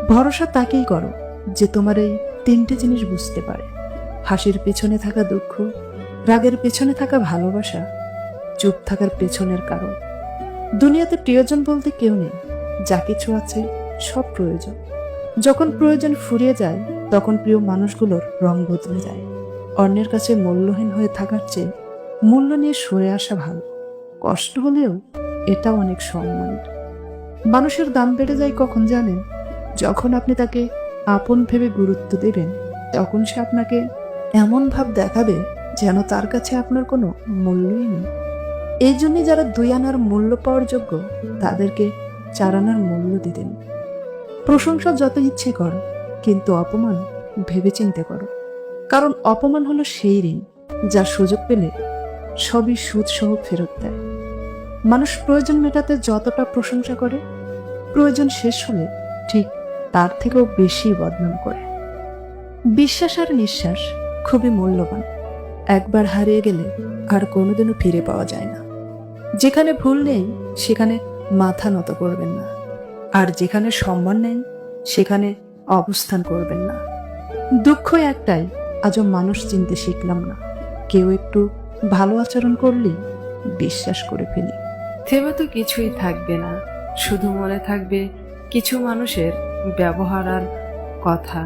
ভরসা তাকেই করো যে তোমার এই তিনটে জিনিস বুঝতে পারে: হাসির পেছনে থাকা দুঃখ, রাগের পেছনে থাকা ভালোবাসা, চুপ থাকার পেছনের কারণ। দুনিয়াতে প্রিয়জন বলতে কেউ নেই, যা কিছু আছে সব প্রয়োজন। যখন প্রয়োজন ফুরিয়ে যায় তখন প্রিয় মানুষগুলোর রং বদলে যায়। অন্যের কাছে মূল্যহীন হয়ে থাকার চেয়ে মূল্য নিয়ে সরে আসা ভালো। কষ্ট হলেও এটাও অনেক সম্মানের। মানুষের দাম বেড়ে যায় কখন জানেন? যখন আপনি তাকে আপন ভেবে গুরুত্ব দেবেন, তখন সে আপনাকে এমন ভাব দেখাবে যেন তার কাছে আপনার কোনো মূল্যই নেই। এই জন্যই যারা 2 আনার মূল্য পাওয়ার যোগ্য তাদেরকে 4 আনার মূল্য দিতেন। প্রশংসা যত ইচ্ছে করো, কিন্তু অপমান ভেবেচিন্তে করো। কারণ অপমান হলো সেই ঋণ যা সুযোগ পেলে সবই সুদ সহ ফেরত দেয়। মানুষ প্রয়োজন মেটাতে যতটা প্রশংসা করে, প্রয়োজন শেষ হলে ঠিক তার থেকেও বেশি বদনাম করে। বিশ্বাস আর নিঃশ্বাস খুবই মূল্যবান। একবার হারিয়ে গেলে আর কোনোদিনও ফিরে পাওয়া যায় না। যেখানে ভুল নেই সেখানে মাথা নত করবেন না, আর যেখানে সম্মান নেই সেখানে অবস্থান করবেন না। দুঃখ একটাই, আজও মানুষ চিনতে শিখলাম না। কেউ একটু ভালো আচরণ করলেই বিশ্বাস করে ফেলি। থেমে তো কিছুই থাকবে না, শুধু মনে থাকবে কিছু মানুষের ব্যবহার আর কথা।